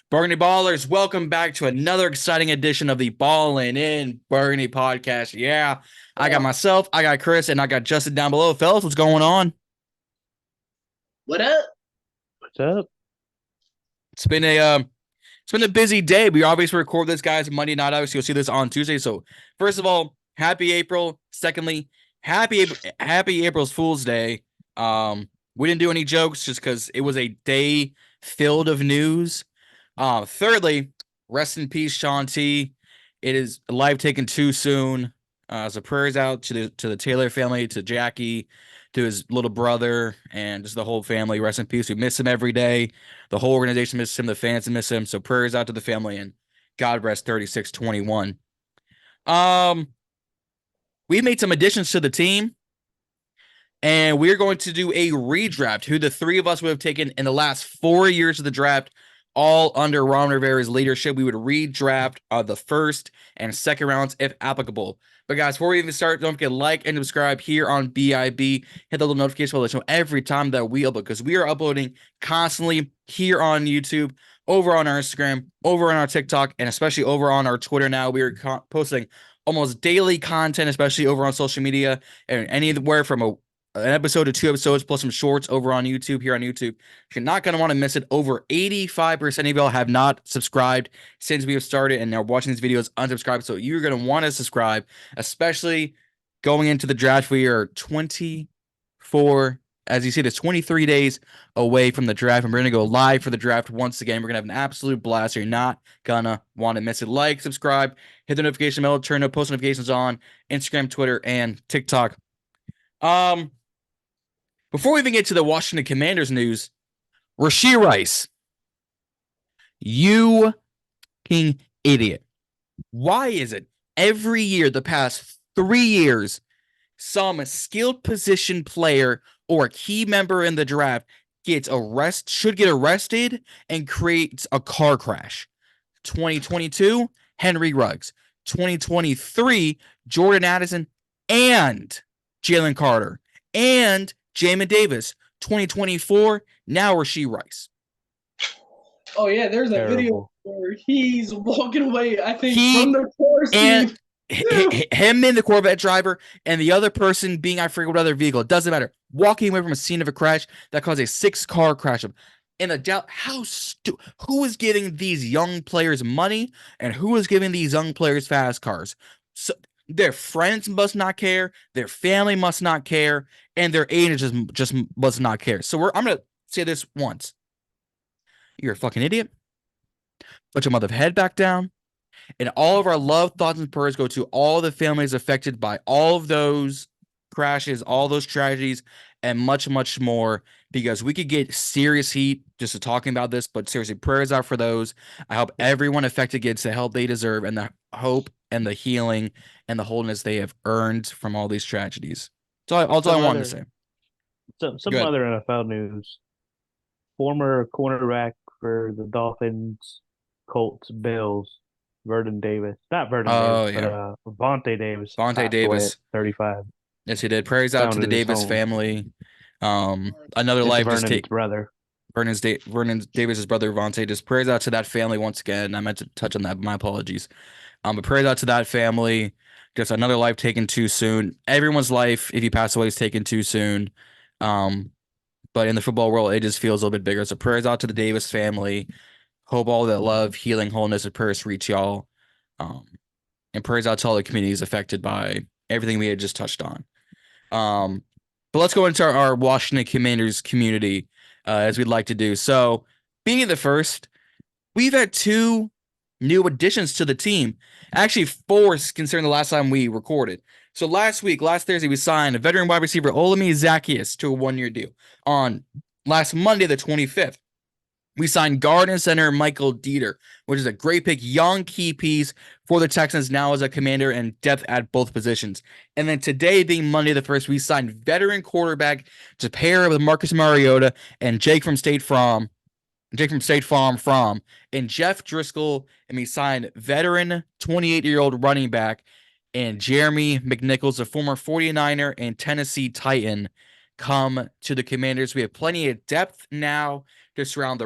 Burgundy Ballers, welcome back to another exciting edition of the Ballin in Burgundy podcast. Yeah, I got Yeah. myself, I got Chris, and I got Justin down below. Fellas, what's going on? What up? What's up? It's been a busy day. We obviously record this guys Monday night. Obviously, you'll see this on Tuesday. So, first of all, happy April. Secondly, happy April's Fool's Day. We didn't do any jokes just because it was a day filled of news. Thirdly, rest in peace, Sean T. It is life taken too soon. So prayers out to the Taylor family, to Jackie, to his little brother, and just the whole family. Rest in peace. We miss him every day. The whole organization misses him. The fans miss him. So prayers out to the family, and God rest 3621. We made some additions to the team, and we're going to do a redraft. Who the three of us would have taken in the last 4 years of the draft, all under Ron Rivera's leadership. We would redraft the first and second rounds if applicable. But guys, before we even start, don't forget to like and subscribe here on BIB. Hit the little notification bell to know every time that we upload, because we are uploading constantly here on YouTube, over on our Instagram, over on our TikTok, and especially over on our Twitter now. We are posting almost daily content, especially over on social media, and anywhere from an episode to 2 episodes, plus some shorts over on YouTube, here on YouTube. You're not going to want to miss it. Over 85% of y'all have not subscribed since we have started and are watching these videos unsubscribed. So you're going to want to subscribe, especially going into the draft. We are 24, as you see, there's 23 days away from the draft, and we're going to go live for the draft once again. We're going to have an absolute blast. So you're not going to want to miss it. Like, subscribe, hit the notification bell, turn the post notifications on Instagram, Twitter, and TikTok. Before we even get to the Washington Commanders news, Rashee Rice, you king idiot. Why is it every year, the past 3 years, some skilled position player or a key member in the draft should get arrested and creates a car crash? 2022, Henry Ruggs. 2023, Jordan Addison and Jalen Carter and Jamin Davis. 2024, now Rashee Rice. Oh yeah, there's a video Terrible. where he's walking away, I think, He from the car And scene. him and the Corvette driver, and the other person being, I forget what other vehicle, it doesn't matter, walking away from a scene of a crash that caused a 6-car crash. In a doubt, who is giving these young players money, and who is giving these young players fast cars? So their friends must not care, their family must not care, and their agents just must not care. So I'm gonna say this once: you're a fucking idiot. Put your mother head back down. And all of our love, thoughts, and prayers go to all the families affected by all of those crashes, all those tragedies, and much, much more, because we could get serious heat just talking about this, but seriously, prayers out for those. I hope everyone affected gets the help they deserve, and the hope and the healing and the wholeness they have earned from all these tragedies. That's all I wanted to say. Some Good. other NFL news. Former cornerback for the Dolphins, Colts, Bills, Vernon Davis. Not Vernon Oh, Davis, yeah. but Vontae Davis. Vontae passed away Davis. at 35. Yes, he did. Prayers out to Found the in his Davis home. family. Another It's life just Vernon's take. brother. Vernon Davis's brother Vontae. Just prayers out to that family once again. I meant to touch on that. My apologies. But prayers out to that family. Just another life taken too soon. Everyone's life, if you pass away, is taken too soon. But in the football world, it just feels a little bit bigger. So prayers out to the Davis family. Hope all that love, healing, wholeness, and prayers reach y'all. And prayers out to all the communities affected by everything we had just touched on. But let's go into our Washington Commanders community, as we'd like to do. So, being the first, we've had 2 new additions to the team. Actually, 4, considering the last time we recorded. So last Thursday, we signed a veteran wide receiver, Olami Zacchaeus, to a 1-year deal. On last Monday, the 25th, we signed guard and center Michael Dieter, which is a great pick, young key piece for the Texans now as a commander and depth at both positions. And then today, being Monday the 1st, we signed veteran quarterback to pair with Marcus Mariota and Jake from State Farm, and Jeff Driscoll, and we signed veteran 28-year-old running back and Jeremy McNichols, a former 49er and Tennessee Titan, come to the Commanders. We have plenty of depth now to surround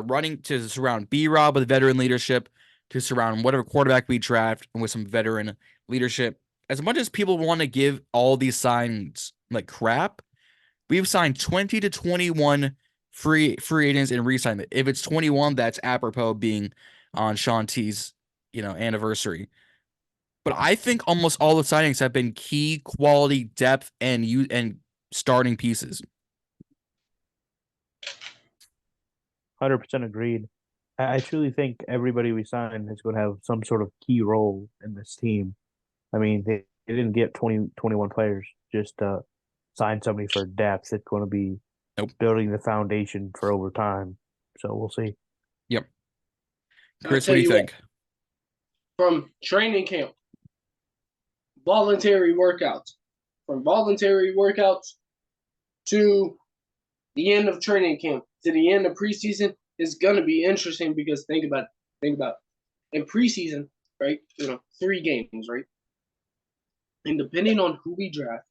to surround B-Rob with veteran leadership, to surround whatever quarterback we draft and with some veteran leadership. As much as people want to give all these signs like crap, we've signed 20 to 21 free agents and re-signed it. If it's 21, that's apropos being on Sean T's, anniversary. But I think almost all the signings have been key quality depth and starting pieces. 100% agreed. I truly think everybody we sign is going to have some sort of key role in this team. I mean, they didn't get 21 players just to sign somebody for depth. It's going to be building the foundation for over time. So we'll see. Yep. Chris, what do you think? From training camp, voluntary workouts, from voluntary workouts to the end of training camp, to the end of preseason, is going to be interesting because think about it. In preseason, right, 3 games, right? And depending on who we draft,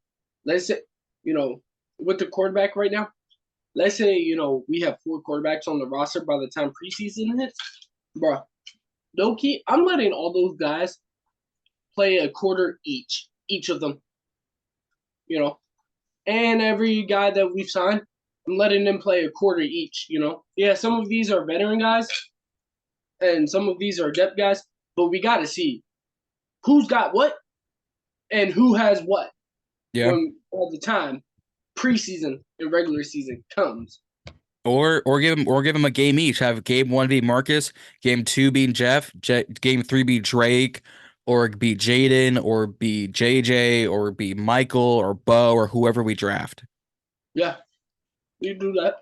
let's say, with the quarterback right now, let's say, we have 4 quarterbacks on the roster by the time preseason hits. Bro, low-key, I'm letting all those guys play a quarter each of them. And every guy that we've signed, I'm letting them play a quarter each, Yeah, some of these are veteran guys, and some of these are depth guys, but we got to see who's got what and who has what. Yeah. When all the time preseason and regular season comes. Or give him a game each. Have game 1 be Marcus, game 2 be Jeff, game 3 be Drake, or be Jaden, or be JJ, or be Michael, or Bo, or whoever we draft. Yeah, you do that.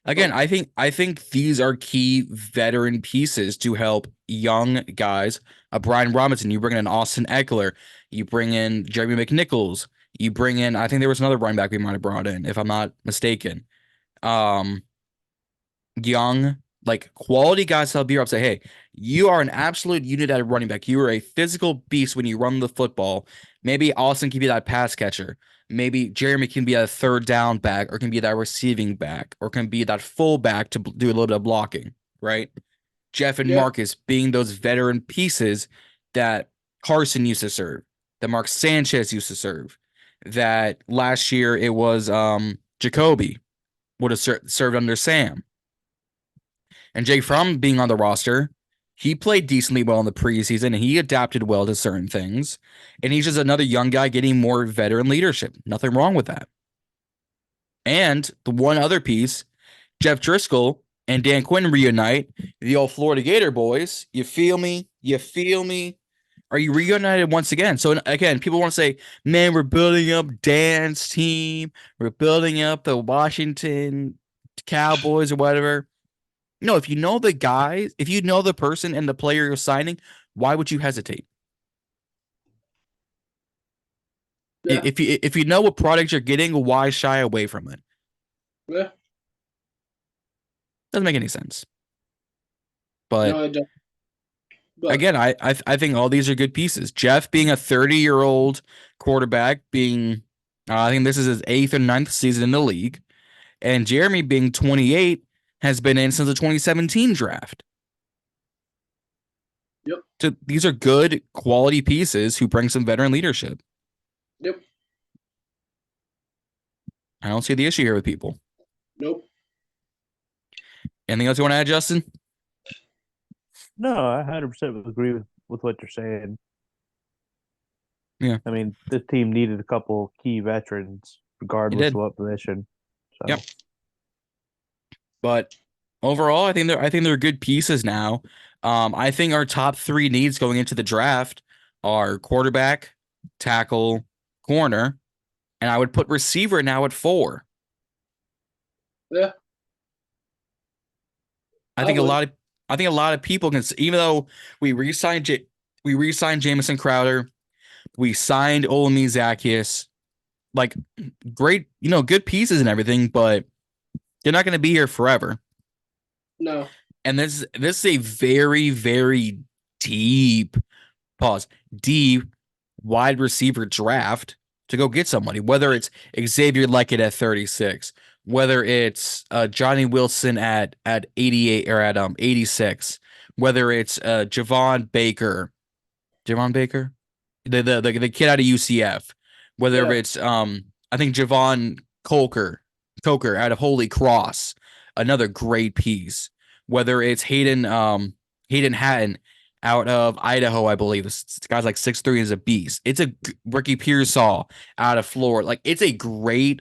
Again, I think these are key veteran pieces to help young guys. Brian Robinson, you bring in Austin Eckler, you bring in Jeremy McNichols, you bring in, I think there was another running back we might have brought in, if I'm not mistaken. Young, like quality guys that'll be up, say, hey, you are an absolute unit at running back. You are a physical beast when you run the football. Maybe Austin can be that pass catcher. Maybe Jeremy can be a third down back, or can be that receiving back, or can be that full back to do a little bit of blocking, right? Jeff and Marcus being those veteran pieces that Carson used to serve, that Mark Sanchez used to serve, that last year it was Jacoby would have served under Sam. And Jake Fromm being on the roster, he played decently well in the preseason, and he adapted well to certain things. And he's just another young guy getting more veteran leadership. Nothing wrong with that. And the one other piece, Jeff Driscoll and Dan Quinn reunite, the old Florida Gator boys. You feel me? You feel me? Are you reunited once again? So again, people want to say, man, we're building up Dan's team. We're building up the Washington Cowboys or whatever. No, if you know the guys, if you know the person and the player you're signing, why would you hesitate? Yeah. If you know what product you're getting, why shy away from it? Yeah. Doesn't make any sense. But no, it don't. But again, I think all these are good pieces. Jeff being a 30-year-old quarterback, being I think this is his 8th or 9th season in the league, and Jeremy being 28 has been in since the 2017 draft. Yep. So these are good quality pieces who bring some veteran leadership. Yep. I don't see the issue here with people. Nope. Anything else you want to add, Justin? No, I 100% agree with what you're saying. Yeah. I mean, this team needed a couple key veterans, regardless of what position. So. Yep. But overall, I think they're good pieces now. I think our top 3 needs going into the draft are quarterback, tackle, corner, and I would put receiver now at 4. Yeah. I think a lot of people can, even though we re-signed Jamison Crowder, we signed Olami Zacchaeus, like great, good pieces and everything, but they're not going to be here forever. No. And this is a very, very deep wide receiver draft. to go get somebody, whether it's Xavier Leggett at 36, whether it's Johnny Wilson at 88 or at 86, whether it's Javon Baker, the kid out of UCF, whether it's I think Javon Coker out of Holy Cross, another great piece, whether it's Hayden Hatton out of Idaho, I believe. This guy's like 6'3" is a beast. It's a Ricky Pearsall out of Florida. Like, it's a great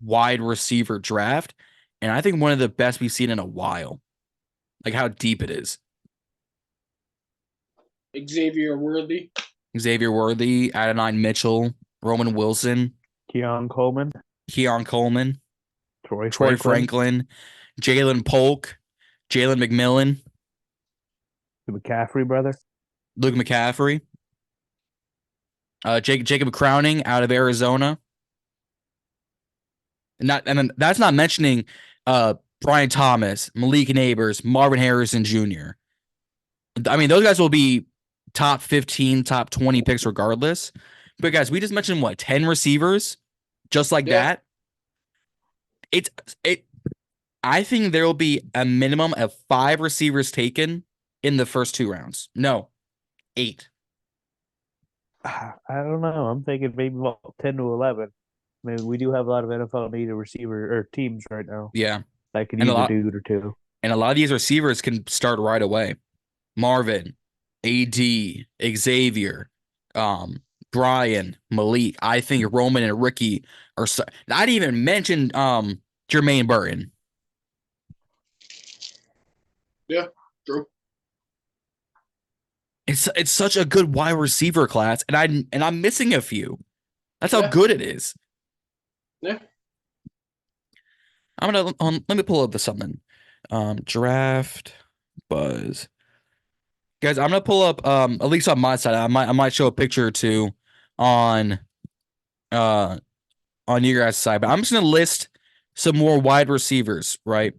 wide receiver draft, and I think one of the best we've seen in a while. Like, how deep it is. Xavier Worthy, Adonai Mitchell, Roman Wilson, Keon Coleman, Troy Franklin, Jalen Polk, Jalen McMillan, the McCaffrey brother, Luke McCaffrey, Jacob Crowning out of Arizona. And then that's not mentioning Brian Thomas, Malik Neighbors, Marvin Harrison Jr. I mean, those guys will be top 15, top 20 picks regardless. But guys, we just mentioned 10 receivers, just like that. I think there will be a minimum of 5 receivers taken in the first 2 rounds. No, 8. I don't know. I'm thinking maybe about 10 to 11. I mean, we do have a lot of NFL needed receiver or teams right now. Yeah, that could use a dude or two. And a lot of these receivers can start right away. Marvin, AD, Xavier, Brian, Malik. I think Roman and Ricky are. Not even mentioned Jermaine Burton. Yeah, true. It's such a good wide receiver class, and I'm missing a few. That's how good it is. Yeah. I'm gonna let me pull up something. Draft buzz. Guys, I'm gonna pull up at least on my side. I might show a picture or two on your guys' side, but I'm just gonna list some more wide receivers, right?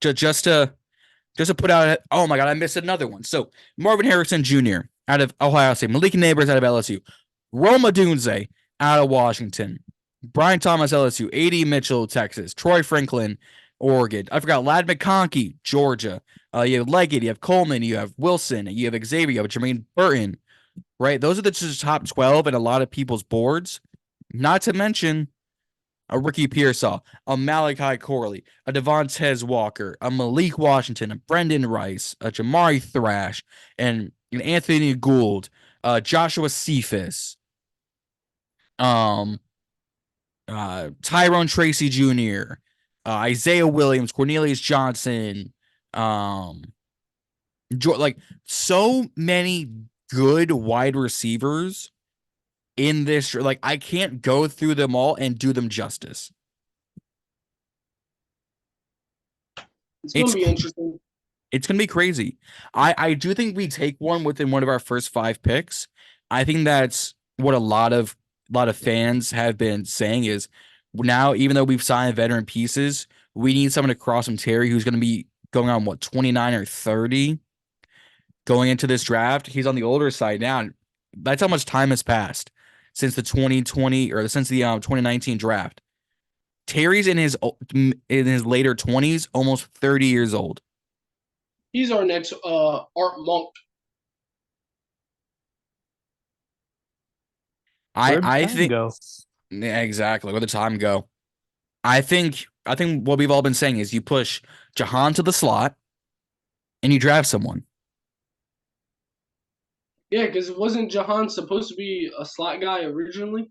Just to put out. Oh my God, I missed another one. So Marvin Harrison Jr. out of Ohio State, Malik Neighbors out of LSU, Rome Odunze out of Washington, Brian Thomas LSU, A.D. Mitchell Texas, Troy Franklin Oregon. I forgot Ladd McConkey Georgia. You have Leggett, you have Coleman, you have Wilson, you have Xavier, you have Jermaine Burton. Right, those are the just top 12 in a lot of people's boards. Not to mention a Ricky Pearsall, a Malachi Corley, a Devontae Walker, a Malik Washington, a Brendan Rice, a Jamari Thrash, and an Anthony Gould, Joshua Cephas, Tyrone Tracy Jr., Isaiah Williams, Cornelius Johnson, like so many good wide receivers in this. Like, I can't go through them all and do them justice. It's gonna be interesting. It's gonna be crazy. I do think we take one within one of our first 5 picks. I think that's what a lot of fans have been saying is now, even though we've signed veteran pieces, we need someone to cross from Terry, who's going to be going on 29 or 30 going into this draft. He's on the older side now. That's how much time has passed since the 2020 or since the 2019 draft. Terry's in his later 20s, almost 30 years old. He's our next Art Monk. I think go? Yeah, exactly. Where the time go? I think what we've all been saying is you push Jahan to the slot and you draft someone. Yeah, because wasn't Jahan supposed to be a slot guy originally?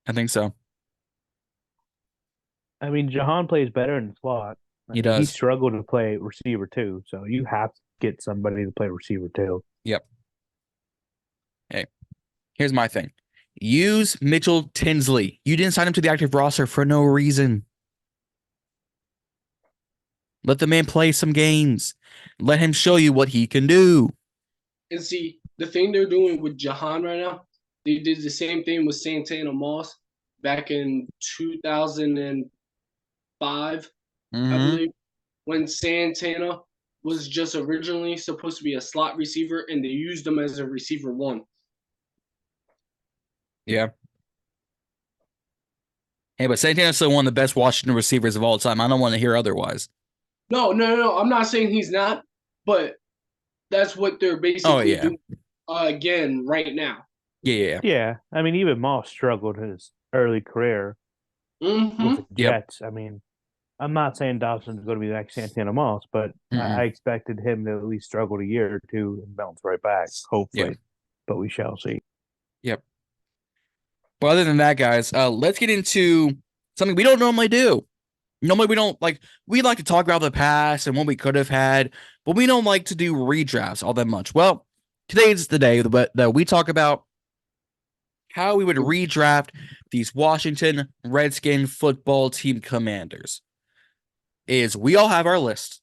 I think so. I mean, Jahan plays better in the slot. He does. He struggled to play receiver too, so you have to get somebody to play receiver too. Yep. Hey, here's my thing. Use Mitchell Tinsley. You didn't sign him to the active roster for no reason. Let the man play some games. Let him show you what he can do. And see, the thing they're doing with Jahan right now, they did the same thing with Santana Moss back in 2005, I believe, when Santana was just originally supposed to be a slot receiver, and they used him as a receiver 1. Yeah. Hey, but Santana's still one of the best Washington receivers of all time. I don't want to hear otherwise. No. I'm not saying he's not, but that's what they're Oh, basically yeah. doing again right now. Yeah. Yeah, I mean, even Moss struggled his early career with Mm-hmm. the Yep. Jets. I mean, I'm not saying Dobson's going to be the next Santana Moss, but I Mm-mm. expected him to at least struggle a year or two and bounce right back, Yeah. hopefully. But we shall see. Yep. But other than that, guys, let's get into something we don't normally do. Normally, we like to talk about the past and what we could have had, but we don't like to do redrafts all that much. Well, today's the day that we talk about how we would redraft these Washington Redskin football team commanders. We all have our list.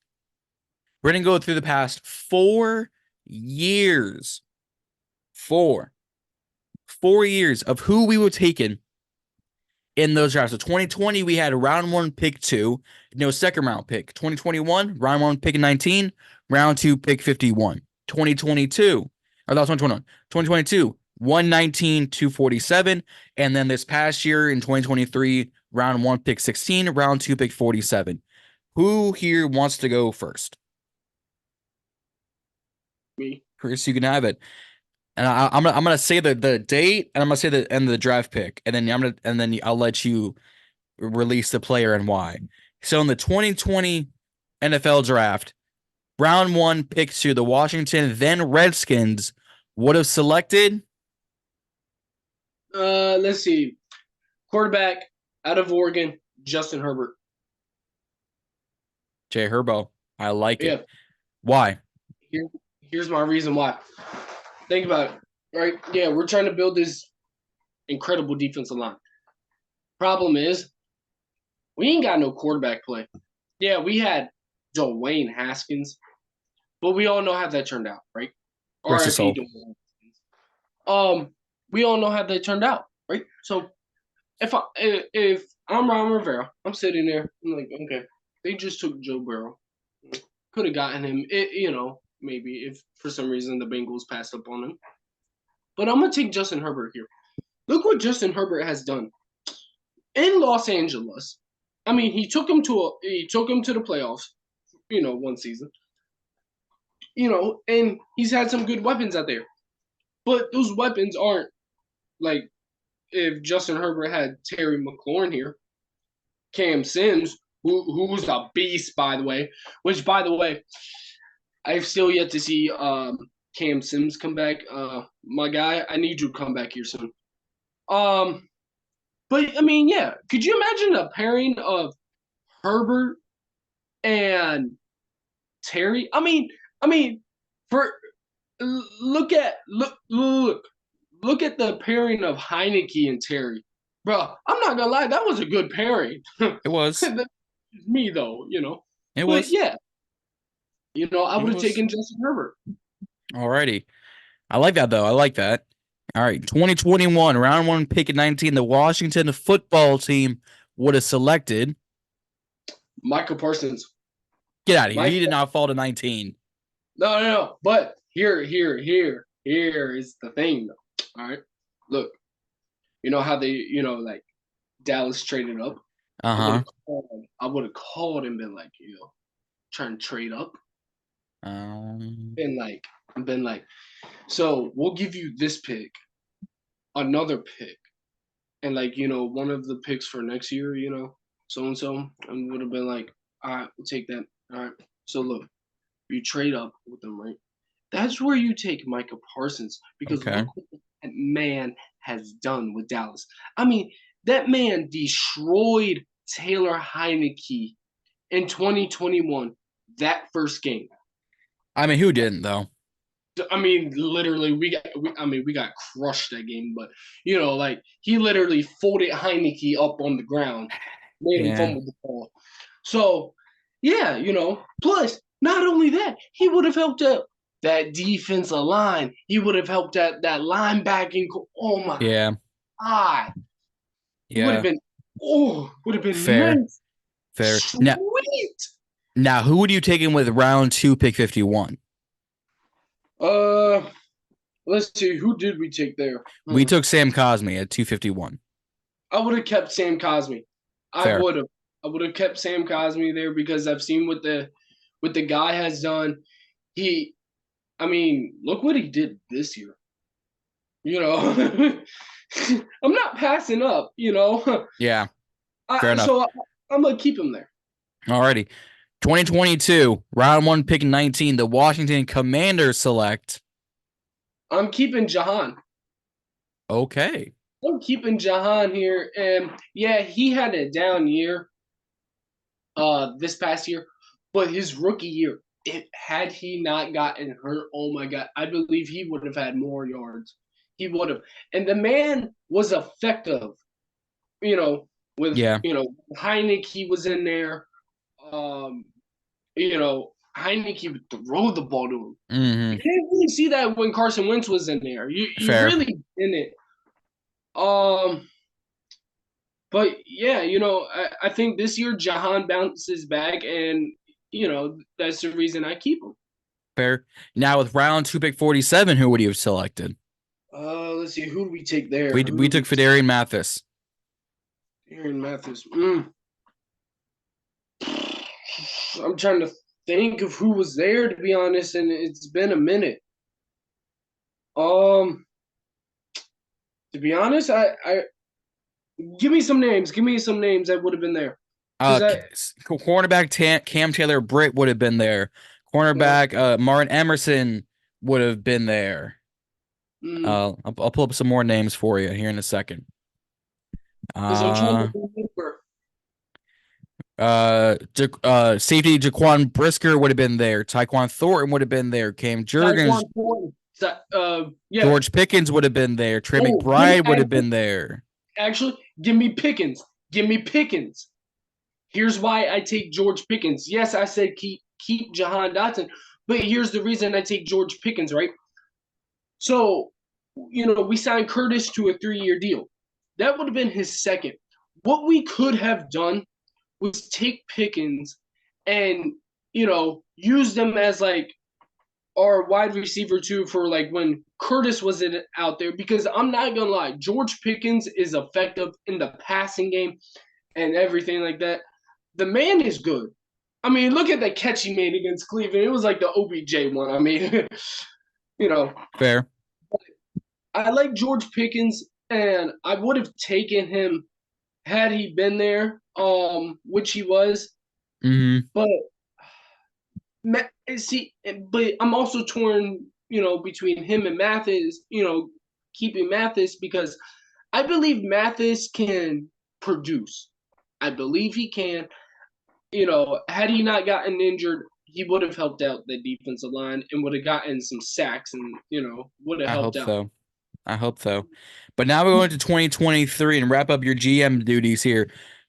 We're going to go through the past 4 years. 4 years of who we were taking in those drafts. So 2020, we had round 1, pick 2, no second round pick. 2021, round 1, pick 19, round 2, pick 51. 2022, or that was 2021. 2022, 119, 247. And then this past year in 2023, round 1, pick 16, round 2, pick 47. Who here wants to go first? Me. Chris, you can have it. And I'm gonna say the date, and I'm gonna say the end of the draft pick, and then I'll let you release the player and why. So in the 2020 NFL draft, round 1, pick 2, the Washington then Redskins would have selected. Let's see. Quarterback out of Oregon, Justin Herbert. Jay Herbo. I like Yeah. it. Why? Here's my reason why. Think about it, right? Yeah, we're trying to build this incredible defensive line. Problem is, we ain't got no quarterback play. Yeah, we had Dwayne Haskins, but we all know how that turned out, right? Rest his soul. RIP Dwayne Haskins. We all know how that turned out, right? So if I'm Ron Rivera, I'm sitting there, I'm like, okay, they just took Joe Burrow. Could have gotten him, maybe if for some reason the Bengals passed up on him. But I'm gonna take Justin Herbert here. Look what Justin Herbert has done in Los Angeles. I mean, he took him to the playoffs, one season. And he's had some good weapons out there. But those weapons aren't like if Justin Herbert had Terry McLaurin here, Cam Sims, who's a beast, by the way. Which, by the way, I've still yet to see Cam Sims come back. My guy, I need you to come back here soon. But I mean, yeah, could you imagine a pairing of Herbert and Terry? I mean, for look at the pairing of Heineke and Terry, bro. I'm not gonna lie, that was a good pairing. It was. That's me though, It But was. yeah, I would It have was. taken Justin Herbert. Alrighty. I like that though. I like that. All right, 2021, round 1, pick 19, the Washington football team would have selected. Michael Parsons. Get out of here. He did not fall to 19. No. But here is the thing though. All right. Look, you know how they, like Dallas traded up. Uh-huh. I would have called and been like, trying to trade up. Been like, so we'll give you this pick, another pick, and one of the picks for next year, so and so, and would have been like, all right, we'll take that. All right. So look, you trade up with them, right? That's where you take Micah Parsons because Okay. look what that man has done with Dallas. I mean, that man destroyed Taylor Heineke in 2021, that first game. I mean, who didn't though? I mean, literally, we got crushed that game, but he literally folded Heineke up on the ground, made him fumble the ball. So, yeah, plus not only that, he would have helped out that defensive line. He would have helped that linebacking. Oh my God. Yeah. Would have been Fair. nice. Fair. Sweet. Now, who would you take in with round 2, pick 51? Let's see, who did we take there? We took Sam Cosmi at 251. I would have kept Sam Cosmi. I Fair. would have. I would have kept Sam Cosmi there because I've seen what the guy has done. I mean, look what he did this year. You know, I'm not passing up. You know, Yeah, fair enough. So I'm gonna keep him there. Alrighty. 2022, round 1, pick 19, the Washington Commanders select. I'm keeping Jahan. Okay. I'm keeping Jahan here, and yeah, he had a down year. This past year, but his rookie year, had he not gotten hurt, oh my god, I believe he would have had more yards. He would have, and the man was effective. You know, with Heinicke, he was in there. Heinicke would throw the ball to him. Mm-hmm. You didn't really see that when Carson Wentz was in there. You really didn't. But yeah, I think this year Jahan bounces back, and that's the reason I keep him. Fair. Now with round 2, pick 47, who would you have selected? Let's see, who do we take there? We took Fedarian Mathis. Fedarian Mathis. I'm trying to think of who was there, to be honest, and it's been a minute. To be honest, I give me some names. Give me some names that would have been there. Cornerback Cam Taylor-Britt would have been there. Cornerback Martin Emerson would have been there. I'll pull up some more names for you here in a second. Safety Jaquan Brisker would have been there. Tyquan Thornton would have been there. Cam Jurgens. George Pickens would have been there. Trey McBride would have been there. Actually, give me Pickens. Give me Pickens. Here's why I take George Pickens. Yes, I said keep Jahan Dotson, but here's the reason I take George Pickens, right? So, we signed Curtis to a 3-year deal. That would have been his second. What we could have done was take Pickens and, use them as like our wide receiver too for like when Curtis wasn't out there, because I'm not gonna lie, George Pickens is effective in the passing game and everything like that. The man is good. I mean, look at the catch he made against Cleveland. It was like the OBJ one. I mean, Fair. I like George Pickens, and I would have taken him had he been there, which he was. Mm-hmm. But I'm also torn, between him and Mathis, keeping Mathis, because I believe Mathis can produce. I believe he can. Had he not gotten injured, he would have helped out the defensive line and would have gotten some sacks and, would have helped out. I hope so. But now we're going to 2023 and wrap up your GM duties here.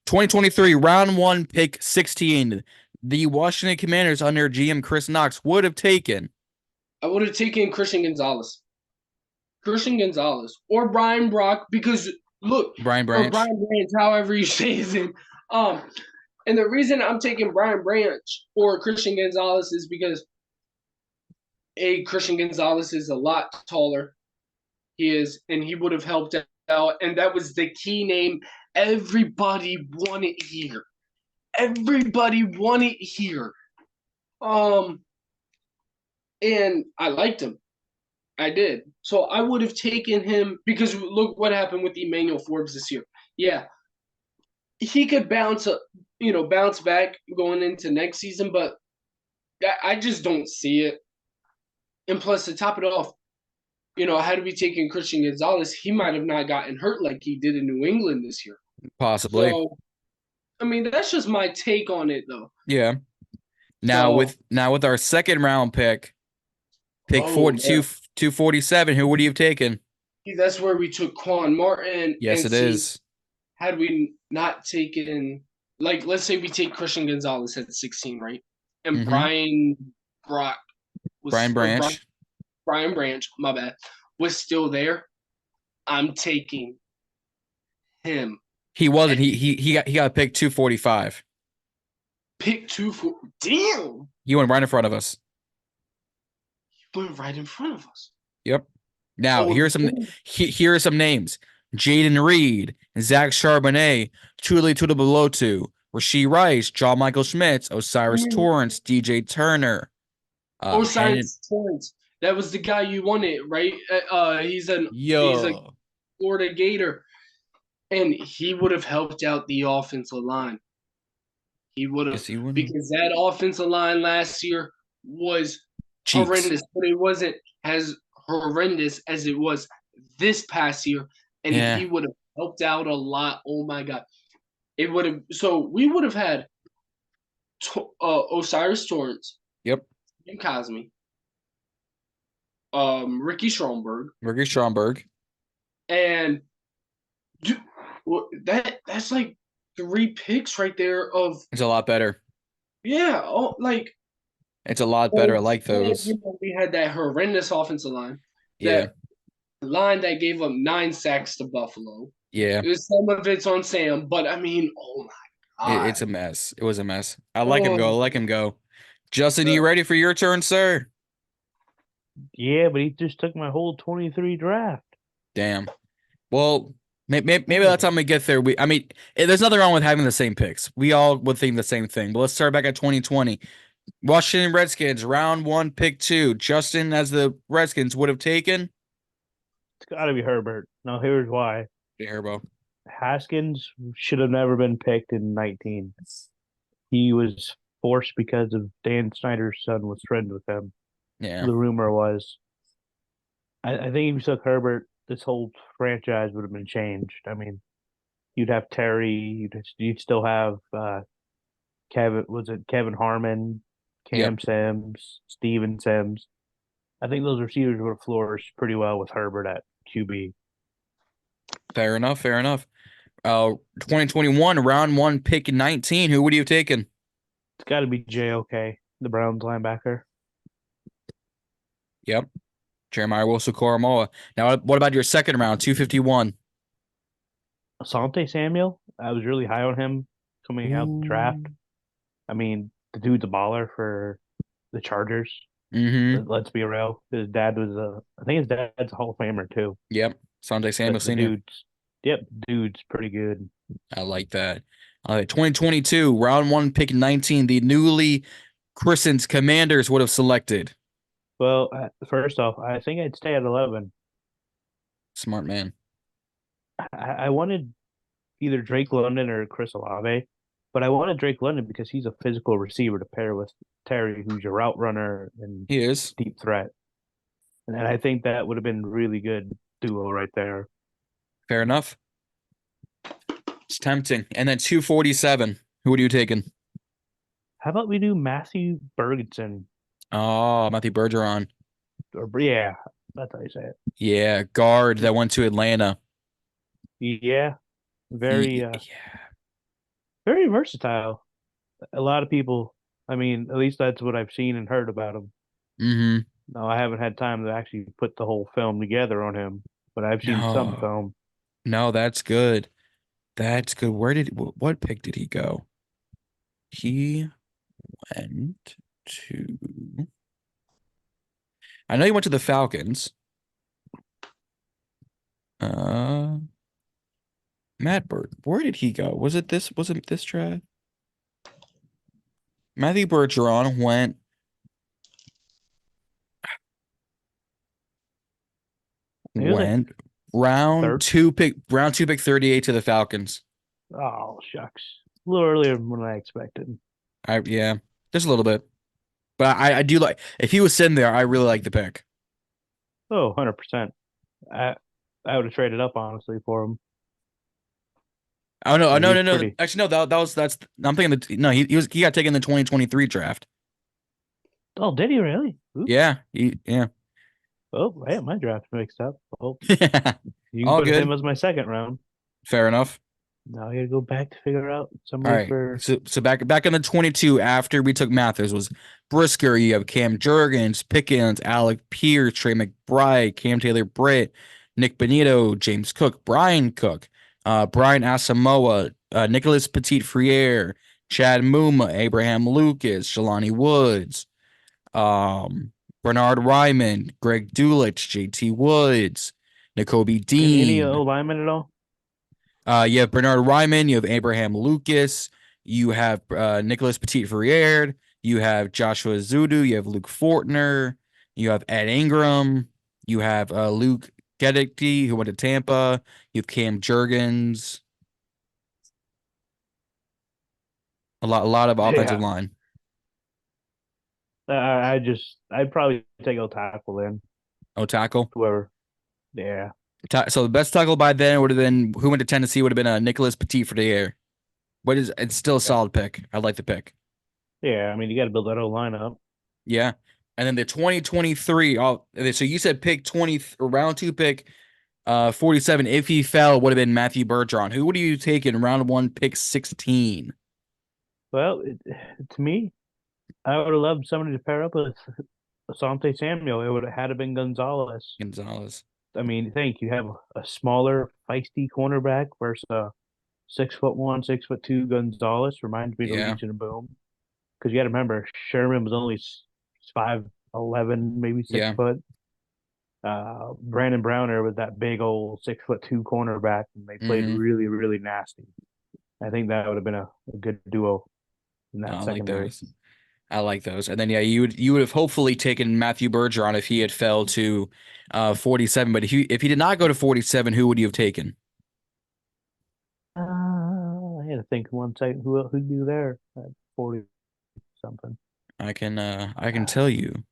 2023, round 1, pick 16. The Washington Commanders under GM Chris Knox would have taken. I would have taken Christian Gonzalez. Or Brian Brock, because look. Brian Branch. Or Brian Branch, however you say his name. And the reason I'm taking Brian Branch or Christian Gonzalez is because Christian Gonzalez is a lot taller. He is, and he would have helped out. And that was the key name everybody wanted here. And I liked him. I did. So I would have taken him because look what happened with Emmanuel Forbes this year. Yeah. He could bounce back going into next season, but I just don't see it. And plus, to top it off, had we taken Christian Gonzalez, he might have not gotten hurt like he did in New England this year. Possibly. So, I mean, that's just my take on it, though. Yeah. Now with our second round pick 247, who would you have taken? That's where we took Quan Martin. Yes, it is. Had we not taken, like, let's say we take Christian Gonzalez at 16, right? And Brian Branch, my bad, was still there. I'm taking him. He wasn't. He got picked 245. Pick 240. Damn. He went right in front of us. He went right in front of us. Yep. Now, Oh, here are some names: Jaden Reed, Zach Charbonnet, Tuli Tutabalotu, Rashee Rice, John Michael Schmitz, Osiris Torrance, DJ Turner, Hendon. Osiris Torrance. That was the guy you wanted, right? He's a Yo, Florida Gator, and he would have helped out the offensive line. He would have, yes, he wouldn't. because that offensive line last year was Cheeks. horrendous, but it wasn't as horrendous as it was this past year. And Yeah. he would have helped out a lot. Oh my God. It would have, so we would have had Osiris Torrance. Yep. Jim Cosme. Ricky Stromberg. Ricky Stromberg. And that's like 3 picks right there of. It's a lot better. Yeah. Oh, like. It's a lot better. I like those. We had that horrendous offensive line. Yeah. That line that gave up 9 sacks to Buffalo. Yeah. Some of it's on Sam, but I mean, oh my God. It's a mess. It was a mess. I like him go. I like him go. Justin, you ready for your turn, sir? Yeah, but he just took my whole 23 draft. Damn. Well, maybe by the time we get there, there's nothing wrong with having the same picks. We all would think the same thing. But let's start back at 2020. Washington Redskins, round 1, pick 2. Justin, as the Redskins, would have taken. It's got to be Herbert. Now, here's why. Yeah, Herbo. Haskins should have never been picked in 19. He was forced because of Dan Snyder's son was friends with him. Yeah. The rumor was. I think if you took Herbert, this whole franchise would have been changed. I mean, you'd have Terry. You'd still have Kevin Harmon, Cam Sims, Steven Sims. I think those receivers would have flourished pretty well with Herbert at QB. Fair enough. 2021, round 1, pick 19. Who would you have taken? It's got to be JOK, the Browns linebacker. Yep. Jeremiah Wilson-Koromoa. Now, what about your second round, 251? Asante Samuel. I was really high on him coming out the draft. I mean, the dude's a baller for the Chargers. Mm-hmm. Let's be real. His dad was I think his dad's a Hall of Famer too. Yep. Asante Samuel Sr. Dude's pretty good. I like that. All right, 2022, round 1, pick 19. The newly christened Commanders would have selected. Well, first off, I think I'd stay at 11. Smart man. I wanted either Drake London or Chris Olave, but I wanted Drake London because he's a physical receiver to pair with Terry, who's your route runner and He is. deep threat. And I think that would have been really good duo right there. Fair enough. It's tempting. And then 247. Who would you taken? How about we do Matthew Bergeson? Oh, Matthew Bergeron. Yeah, that's how you say it. Yeah, guard that went to Atlanta. Yeah, very versatile. A lot of people, I mean, at least that's what I've seen and heard about him. Mm-hmm. No, I haven't had time to actually put the whole film together on him, but I've seen some film. No, that's good. That's good. What pick did he go? He went to. I know he went to the Falcons. Matt Bird. Where did he go? Was it this draft? Matthew Bergeron went. Round two pick 38 to the Falcons. Oh shucks. A little earlier than I expected. Yeah, just a little bit. But I do like, if he was sitting there, I really like the pick. Oh, 100%. I would have traded up honestly for him. Oh no, no. Actually, no, that's I'm thinking no, he got taken in the 2023 draft. Oh, did he really? Oops. Yeah. Oh, hey, my draft mixed up. Oh, yeah. You can put him as my second round. Fair enough. Now I gotta go back to figure out somebody for. So back in the 22 after we took Mathers was Brisker. You have Cam Jurgens, Pickens, Alec Pierce, Trey McBride, Cam Taylor-Britt, Nick Benito, James Cook, Brian Cook, Brian Asamoah, Nicholas Petit-Frere, Chad Muma, Abraham Lucas, Jelani Woods, Bernard Ryman, Greg Dulich, JT Woods, N'Kobe Any Dean. linemen at all? You have Bernard Ryman, you have Abraham Lucas, you have Nicholas Petit-Verrier, you have Joshua Zudu, you have Luke Fortner, you have Ed Ingram, you have Luke Gedeke, who went to Tampa, you have Cam Jurgens. A lot of offensive Yeah. line. I'd probably take a tackle then. Oh, tackle. Whoever. Yeah. So the best tackle by then would have been who went to Tennessee would have been Nicholas Petit-Verrier. It's still a solid pick. I like the pick. Yeah, I mean you got to build that whole lineup. Yeah. And then the 2023, so you said pick 20 or round 2 pick 47. If he fell, would have been Matthew Bergeron. Who would you take in round 1 pick 16? Well, to me, I would have loved somebody to pair up with Asante Samuel. It would have had to been Gonzalez. Gonzalez. I mean, think you have a smaller, feisty cornerback versus a 6'1", 6'2" Gonzalez. Reminds me of Yeah. Legion of Boom. Because you got to remember, Sherman was only 5'11", maybe 6 Yeah. foot. Brandon Browner was that big old 6'2" cornerback, and they played really, really nasty. I think that would have been a good duo in that secondary. I like those. And then you would have hopefully taken Matthew Bergeron if he had fell to 47. But if he did not go to 47, who would you have taken? I had to think one second who'd be there at 40 something. I can tell you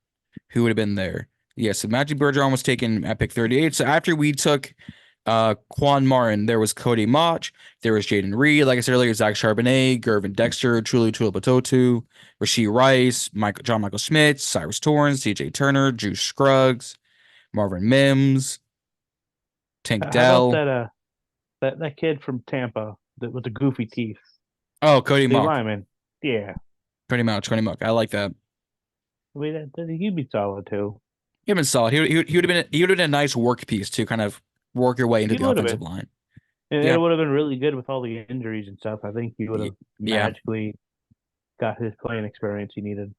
who would have been there. Yes, so Matthew Bergeron was taken at pick 38. So after we took Quan Martin, there was Cody Mauch, there was Jaden Reed, like I said earlier, Zach Charbonnet, Gervin Dexter, Truly Tuipulotu, Rashee Rice, John Michael Schmitz, Cyrus Torrance, CJ Turner, Drew Scruggs, Marvin Mims, Tank Dell. How about that kid from Tampa with the goofy teeth? Oh, Cody Mauch. Lyman. Yeah. Cody Mauch. I like that. I mean, he'd be solid too. He'd been solid. He would have been a nice work piece to kind of work your way into the offensive line. And it would have been really good with all the injuries and stuff. I think he would have magically got his playing experience he needed.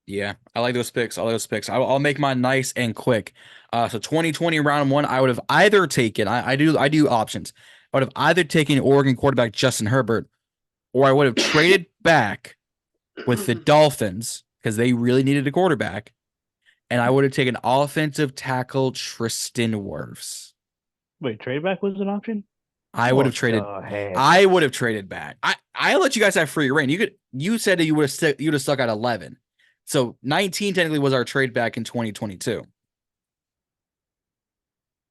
Yeah, I like those picks. I'll make mine nice and quick. So 2020 round 1, I would have either taken. I do options. I would have either taken Oregon quarterback Justin Herbert, or I would have traded back with the Dolphins because they really needed a quarterback, and I would have taken offensive tackle Tristan Wirfs. Wait, trade back was an option? I would have traded back. I let you guys have free reign. You said that you would have stuck at 11. So 19 technically was our trade back in 2022.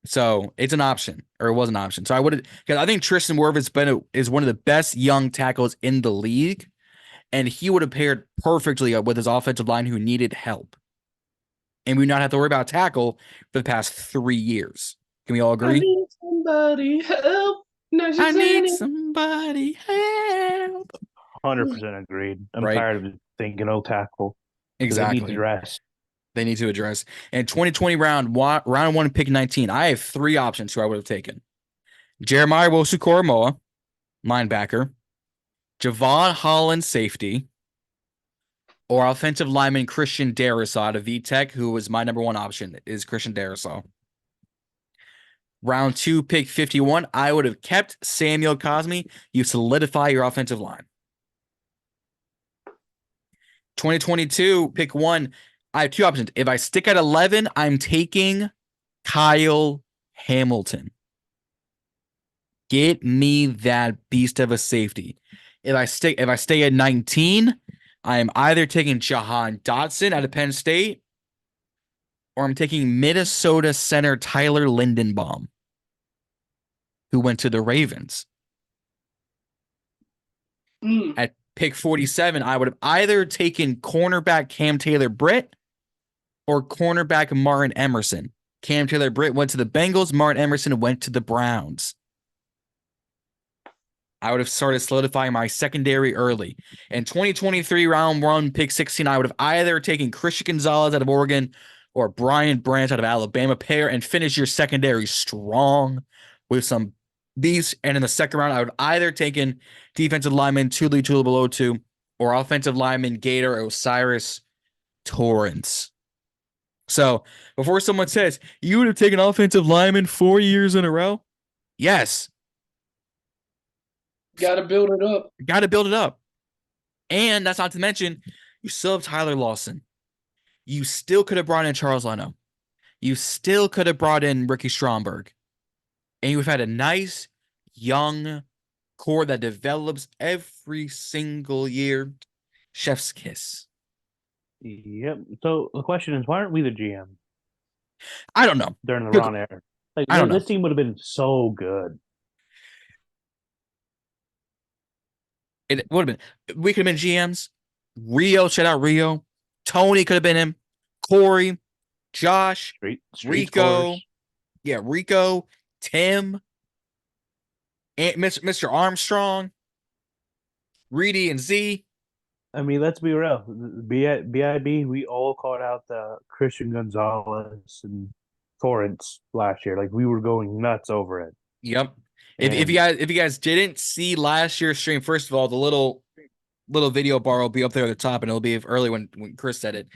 So it's an option, or it was an option. So I would have, because I think Tristan Wirfs is one of the best young tackles in the league, and he would have paired perfectly with his offensive line who needed help. And we not have to worry about tackle for the past 3 years. Can we all agree? I need somebody help. I need somebody help. 100% agreed. I'm tired of thinking tackle. Exactly. They need to address. And 2020 round 1 pick 19. I have 3 options who I would have taken. Jeremiah Wosu-Koromoa, linebacker. Javon Holland, safety. Or offensive lineman Christian Darrisaw out of VTech, who was my number 1 option, is Christian Darrisaw. Round 2, pick 51. I would have kept Samuel Cosme. You solidify your offensive line. 2022, pick 1. I have 2 options. If I stick at 11, I'm taking Kyle Hamilton. Get me that beast of a safety. If I stay at 19, I am either taking Jahan Dotson out of Penn State, or I'm taking Minnesota center Tyler Lindenbaum, who went to the Ravens. At pick 47, I would have either taken cornerback Cam Taylor-Britt or cornerback Martin Emerson. Cam Taylor-Britt went to the Bengals. Martin Emerson went to the Browns. I would have started solidifying my secondary early. In 2023 round 1, pick 16, I would have either taken Christian Gonzalez out of Oregon or Brian Branch out of Alabama. Pair and finish your secondary strong with some these. And in the second round, I would either taken defensive lineman Tuli Tuipulotu or offensive lineman Gator Osiris Torrance. So before someone says, you would have taken offensive lineman 4 years in a row? Yes. Got to build it up. Got to build it up. And that's not to mention, you still have Tyler Lawson. You still could have brought in Charles Leno. You still could have brought in Ricky Stromberg. And you've had a nice, young core that develops every single year. Chef's kiss. Yep. So the question is, why aren't we the GM I don't know. during the Ron era? Like, I don't know. this team would have been so good. It would have been. We could have been GMs. Rio, shout out Rio. Tony could have been him. Corey, Josh, Street Rico. scores. Yeah, Rico, Tim, and Mr. Armstrong, Reedy, and Z. I mean, let's be real. BIB, we all called out the Christian Gonzalez and Torrance last year. Like, we were going nuts over it. Yep. If you guys didn't see last year's stream, first of all, the little video bar will be up there at the top, and it'll be early when Chris said it.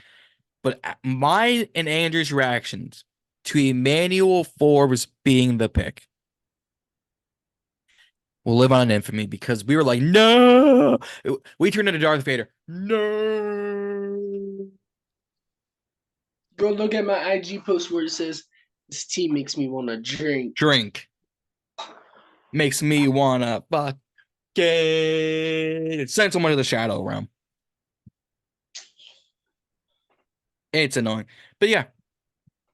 But mine and Andrew's reactions to Emmanuel Forbes being the pick will live on in infamy, because we were like, no. We turned into Darth Vader. No. Go look at my IG post where it says, "This team makes me want to drink." Drink. Makes me want to fuck it. Send someone to the shadow realm. It's annoying. But yeah.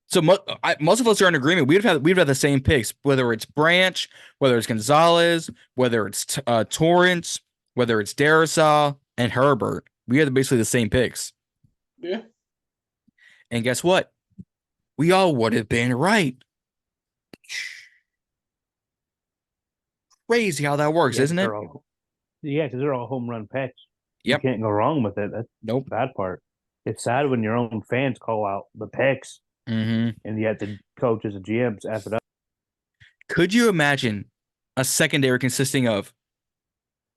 So most of us are in agreement. We've had the same picks, whether it's Branch, whether it's Gonzalez, whether it's Torrance, whether it's Darisaw and Herbert. We had basically the same picks. Yeah. And guess what? We all would have been right. Crazy how that works, isn't it? Yeah, because they're all home run picks. Yep. You can't go wrong with it. That's Nope. the bad part. It's sad when your own fans call out the picks, Mm-hmm. and yet the coaches and GMs F it up. Could you imagine a secondary consisting of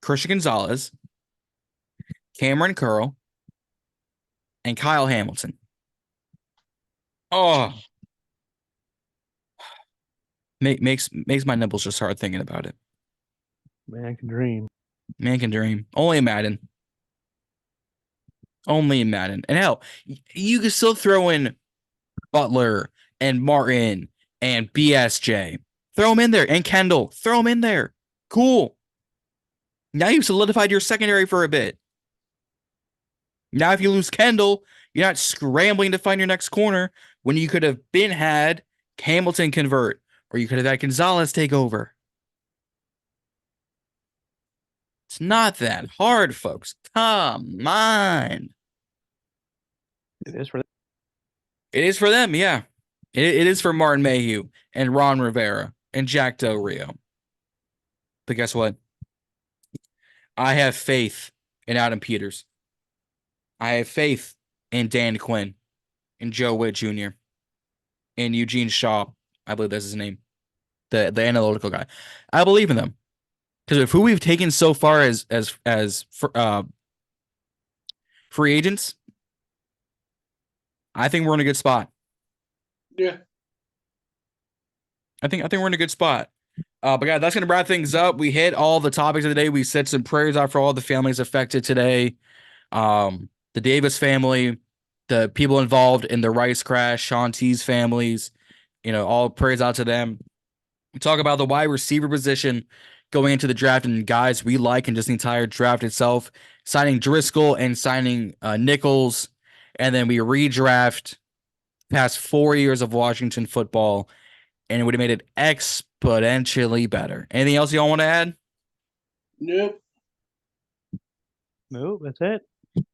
Christian Gonzalez, Cameron Curl, and Kyle Hamilton? Oh, makes my nipples just hard thinking about it. Man can dream. Man can dream. Only in Madden. Only in Madden. And hell, you can still throw in Butler and Martin and BSJ. Throw them in there. And Kendall. Throw them in there. Cool. Now you've solidified your secondary for a bit. Now if you lose Kendall, you're not scrambling to find your next corner when you could have had Hamilton convert, or you could have had Gonzalez take over. It's not that hard, folks. Come on. It is for them. It is for them, yeah. It is for Martin Mayhew and Ron Rivera and Jack Del Rio. But guess what? I have faith in Adam Peters. I have faith in Dan Quinn and Joe Witt Jr. and Eugene Shaw. I believe that's his name. The analytical guy. I believe in them. Because of who we've taken so far as free agents, I think we're in a good spot. Yeah. I think we're in a good spot. But guys, that's gonna wrap things up. We hit all the topics of the day. We said some prayers out for all the families affected today. The Davis family, the people involved in the Rice crash, Sean T's families, all prayers out to them. We talk about the wide receiver position going into the draft and guys we like, and just the entire draft itself, signing Driscoll and signing Nichols, and then we redraft past 4 years of Washington football, and it would have made it exponentially better. Anything else y'all want to add? Nope. No, that's it.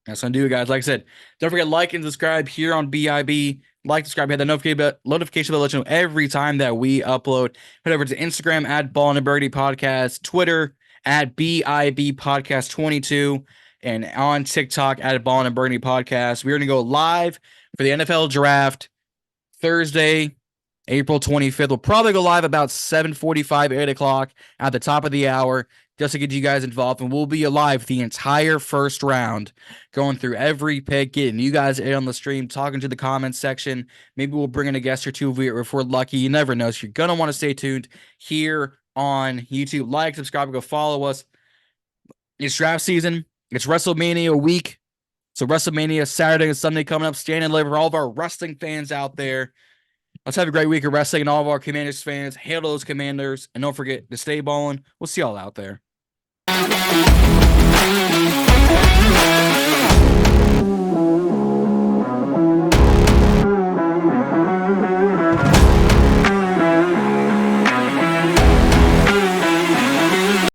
That's gonna do it, guys. Like I said, don't forget like and subscribe here on BIB. Like, subscribe, hit the notification bell, let you know every time that we upload. Head over to Instagram at Ballin and Burgundy Podcast, Twitter at BIB Podcast 22, and on TikTok at Ballin and Burgundy Podcast. We're gonna go live for the NFL Draft Thursday, April 25th. We'll probably go live about 7:45, 8 o'clock at the top of the hour. just to get you guys involved. And we'll be alive the entire first round, going through every pick, getting you guys in on the stream, talking to the comments section. Maybe we'll bring in a guest or two if we're lucky. You never know. So you're going to want to stay tuned here on YouTube. Like, subscribe, go follow us. It's draft season. It's WrestleMania week. So WrestleMania Saturday and Sunday coming up. Stand and live for all of our wrestling fans out there. Let's have a great week of wrestling, and all of our Commanders fans. Hail those Commanders, and don't forget to stay ballin'. We'll see y'all out there.